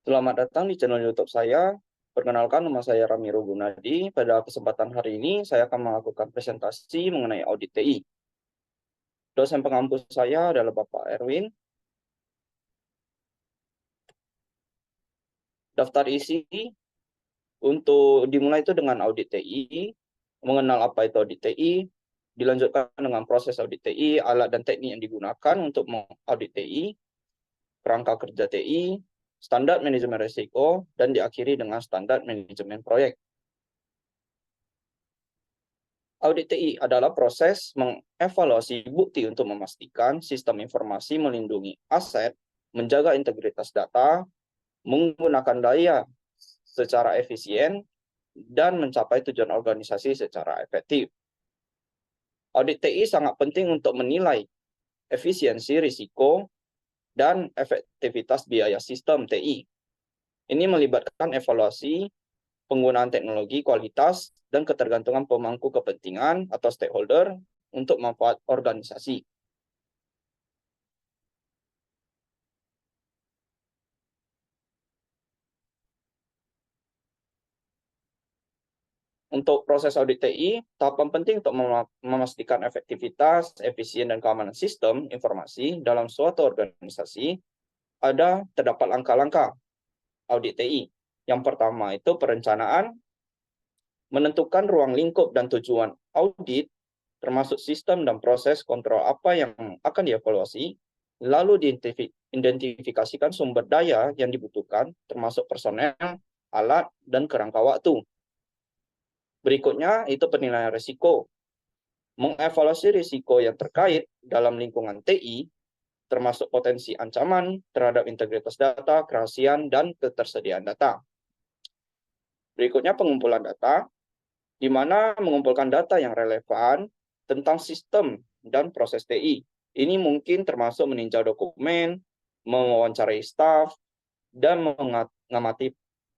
Selamat datang di channel YouTube saya. Perkenalkan, nama saya Ramiro Gunadi. Pada kesempatan hari ini, saya akan melakukan presentasi mengenai audit TI. Dosen pengampu saya adalah Bapak Erwin. Daftar isi untuk dimulai itu dengan audit TI, mengenal apa itu audit TI, dilanjutkan dengan proses audit TI, alat dan teknik yang digunakan untuk mengaudit TI, kerangka kerja TI, standar manajemen risiko, dan diakhiri dengan standar manajemen proyek. Audit TI adalah proses mengevaluasi bukti untuk memastikan sistem informasi melindungi aset, menjaga integritas data, menggunakan daya secara efisien, dan mencapai tujuan organisasi secara efektif. Audit TI sangat penting untuk menilai efisiensi risiko dan efektivitas biaya sistem TI. Ini melibatkan evaluasi penggunaan teknologi, kualitas, dan ketergantungan pemangku kepentingan atau stakeholder untuk manfaat organisasi. Untuk proses audit TI, tahapan penting untuk memastikan efektivitas, efisien, dan keamanan sistem informasi dalam suatu organisasi terdapat langkah-langkah audit TI. Yang pertama itu perencanaan, menentukan ruang lingkup dan tujuan audit, termasuk sistem dan proses kontrol apa yang akan dievaluasi, lalu diidentifikasikan sumber daya yang dibutuhkan, termasuk personel, alat, dan kerangka waktu. Berikutnya itu penilaian risiko, mengevaluasi risiko yang terkait dalam lingkungan TI, termasuk potensi ancaman terhadap integritas data, kerahasiaan, dan ketersediaan data. Berikutnya pengumpulan data, di mana mengumpulkan data yang relevan tentang sistem dan proses TI. Ini mungkin termasuk meninjau dokumen, mewawancarai staf, dan mengamati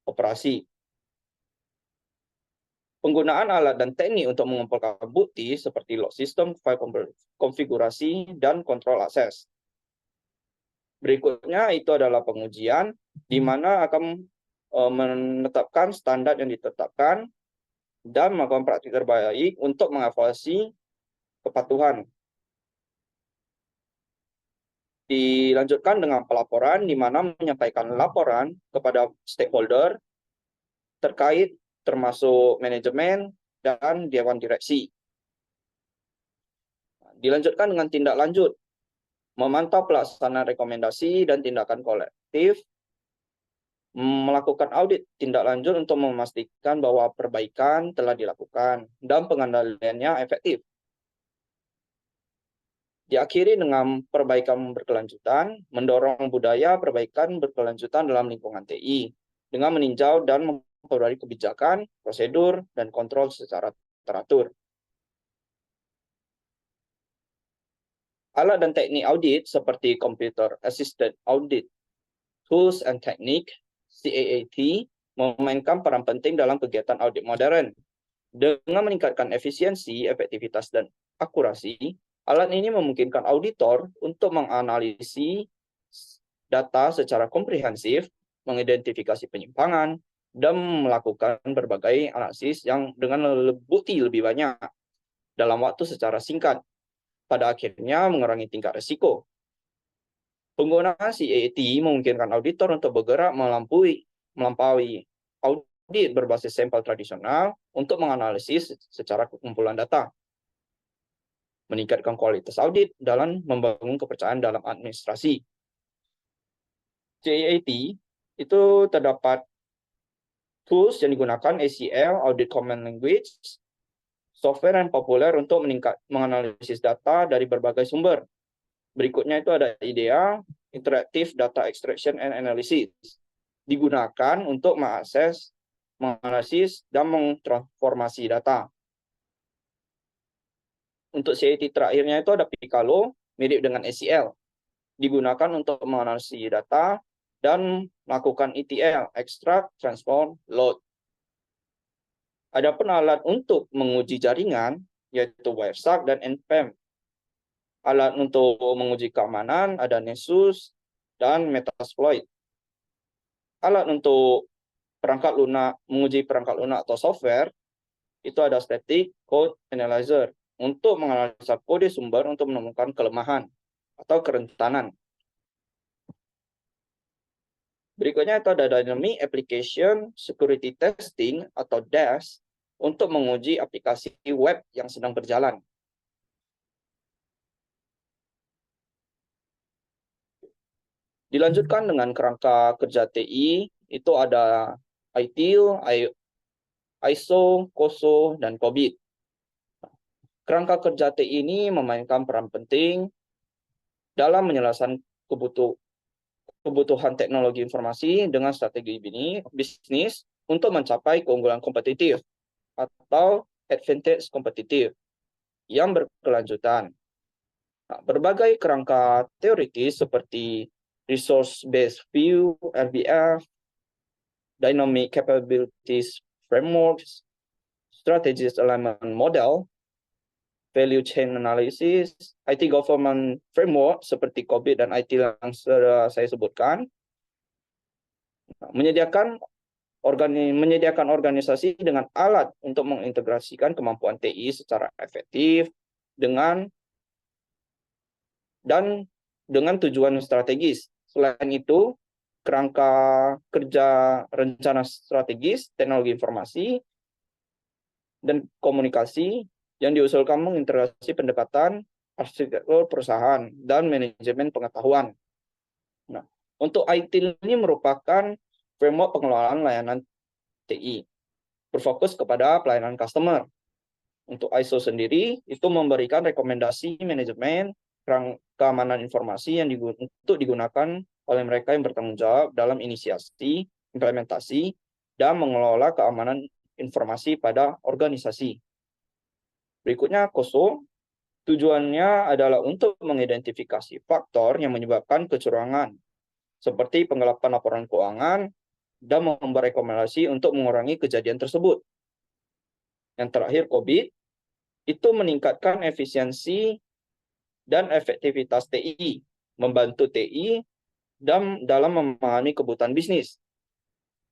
operasi. Penggunaan alat dan teknik untuk mengumpulkan bukti seperti log system, file konfigurasi, dan kontrol akses. Berikutnya itu adalah pengujian, di mana akan menetapkan standar yang ditetapkan dan melakukan praktik terbaik untuk mengevaluasi kepatuhan. Dilanjutkan dengan pelaporan, di mana menyampaikan laporan kepada stakeholder terkait termasuk manajemen dan dewan direksi. Dilanjutkan dengan tindak lanjut, memantau pelaksanaan rekomendasi dan tindakan kolektif, melakukan audit tindak lanjut untuk memastikan bahwa perbaikan telah dilakukan dan pengendaliannya efektif. Diakhiri dengan perbaikan berkelanjutan, mendorong budaya perbaikan berkelanjutan dalam lingkungan TI, dengan meninjau dan memperbarui kebijakan, prosedur, dan kontrol secara teratur. Alat dan teknik audit seperti Computer Assisted Audit, Tools and Technique, CAAT, memainkan peran penting dalam kegiatan audit modern. Dengan meningkatkan efisiensi, efektivitas, dan akurasi, alat ini memungkinkan auditor untuk menganalisis data secara komprehensif, mengidentifikasi penyimpangan, dan melakukan berbagai analisis yang dengan bukti lebih banyak dalam waktu secara singkat. Pada akhirnya mengurangi tingkat risiko. Penggunaan CAT memungkinkan auditor untuk bergerak melampaui audit berbasis sampel tradisional untuk menganalisis secara kumpulan data, meningkatkan kualitas audit dalam membangun kepercayaan dalam administrasi. CAT itu terdapat tools yang digunakan ACL, Audit Common Language, software yang populer untuk menganalisis data dari berbagai sumber. Berikutnya itu ada IDEA, Interactive Data Extraction and Analysis. Digunakan untuk mengakses, menganalisis, dan mentransformasi data. Untuk CAT terakhirnya itu ada Picalo, mirip dengan ACL. Digunakan untuk menganalisis data dan melakukan ETL, Extract, Transform, Load. Adapun alat untuk menguji jaringan, yaitu Wireshark dan NPM. Alat untuk menguji keamanan ada Nessus dan Metasploit. alat untuk menguji perangkat lunak atau software, itu ada static code analyzer untuk menganalisa kode sumber untuk menemukan kelemahan atau kerentanan. Berikutnya itu ada Dynamic Application Security Testing atau DAS untuk menguji aplikasi web yang sedang berjalan. Dilanjutkan dengan kerangka kerja TI, itu ada ITIL, ISO, COSO, dan COBIT. Kerangka kerja TI ini memainkan peran penting dalam menyelesaikan kebutuhan teknologi informasi dengan strategi bisnis untuk mencapai keunggulan kompetitif atau advantage kompetitif yang berkelanjutan. Nah, berbagai kerangka teoritis seperti Resource Based View, RBF, Dynamic Capabilities Frameworks, Strategies Alignment Model, Value Chain Analysis, IT Government Framework seperti COBIT dan IT yang sudah saya sebutkan, menyediakan organisasi dengan alat untuk mengintegrasikan kemampuan TI secara efektif dengan tujuan strategis. Selain itu, kerangka kerja rencana strategis, teknologi informasi, dan komunikasi yang diusulkan mengintegrasi pendekatan arsitektur perusahaan dan manajemen pengetahuan. Nah, untuk IT ini merupakan framework pengelolaan layanan TI, berfokus kepada pelayanan customer. Untuk ISO sendiri, itu memberikan rekomendasi manajemen keamanan informasi yang untuk digunakan oleh mereka yang bertanggung jawab dalam inisiasi, implementasi, dan mengelola keamanan informasi pada organisasi. Berikutnya, COSO, tujuannya adalah untuk mengidentifikasi faktor yang menyebabkan kecurangan, seperti penggelapan laporan keuangan, dan memberi rekomendasi untuk mengurangi kejadian tersebut. Yang terakhir, COBIT, itu meningkatkan efisiensi dan efektivitas TI, membantu TI dalam memahami kebutuhan bisnis,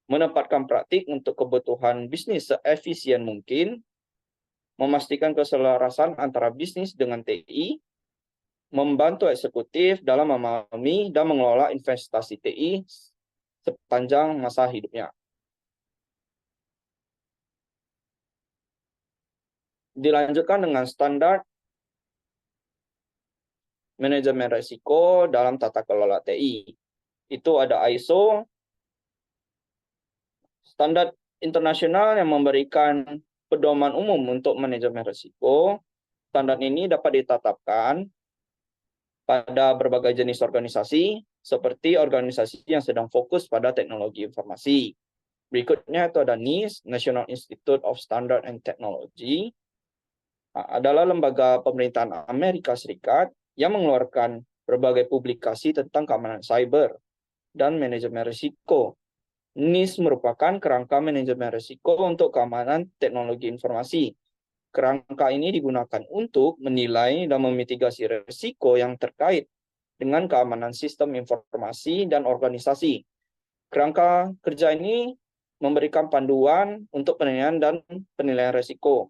menempatkan praktik untuk kebutuhan bisnis seefisien mungkin, memastikan keselarasan antara bisnis dengan TI, membantu eksekutif dalam memahami dan mengelola investasi TI sepanjang masa hidupnya. Dilanjutkan dengan standar manajemen risiko dalam tata kelola TI. Itu ada ISO, standar internasional yang memberikan pedoman umum untuk manajemen risiko. Standar ini dapat ditetapkan pada berbagai jenis organisasi, seperti organisasi yang sedang fokus pada teknologi informasi. Berikutnya itu ada NIST, National Institute of Standard and Technology, adalah lembaga pemerintahan Amerika Serikat yang mengeluarkan berbagai publikasi tentang keamanan cyber dan manajemen risiko. NIST merupakan kerangka manajemen risiko untuk keamanan teknologi informasi. Kerangka ini digunakan untuk menilai dan memitigasi risiko yang terkait dengan keamanan sistem informasi dan organisasi. Kerangka kerja ini memberikan panduan untuk penilaian dan penilaian risiko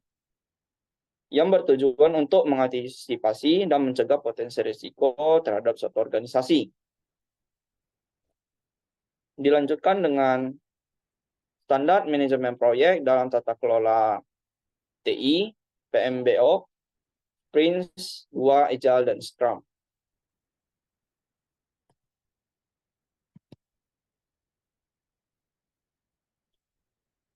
yang bertujuan untuk mengantisipasi dan mencegah potensi risiko terhadap suatu organisasi. Dilanjutkan dengan standar manajemen proyek dalam tata kelola TI, PMBOK, Prince 2, Agile, dan Scrum.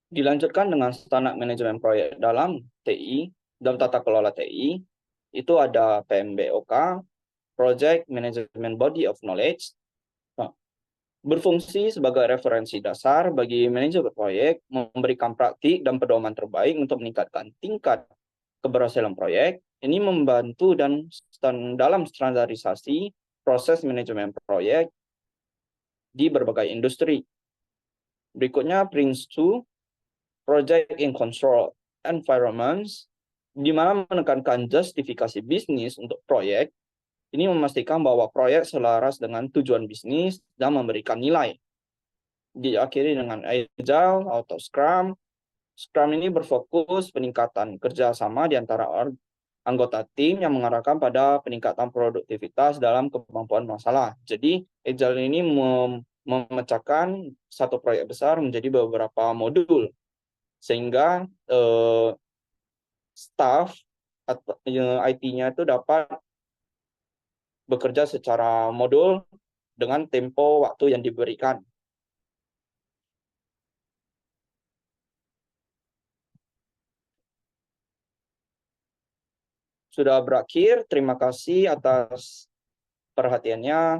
Dilanjutkan dengan standar manajemen proyek dalam TI, dalam tata kelola TI, itu ada PMBOK, Project Management Body of Knowledge, berfungsi sebagai referensi dasar bagi manajer proyek, memberikan praktik dan pedoman terbaik untuk meningkatkan tingkat keberhasilan proyek. Ini membantu dalam standarisasi proses manajemen proyek di berbagai industri. Berikutnya, Prince2, Project in Control Environments, di mana menekankan justifikasi bisnis untuk proyek. Ini memastikan bahwa proyek selaras dengan tujuan bisnis dan memberikan nilai. diakhiri dengan Agile atau Scrum. Scrum ini berfokus peningkatan kerjasama di antara anggota tim yang mengarahkan pada peningkatan produktivitas dalam kemampuan masalah. Jadi, Agile ini memecahkan satu proyek besar menjadi beberapa modul, sehingga staff atau IT-nya itu dapat bekerja secara modul dengan tempo waktu yang diberikan. Sudah berakhir, terima kasih atas perhatiannya.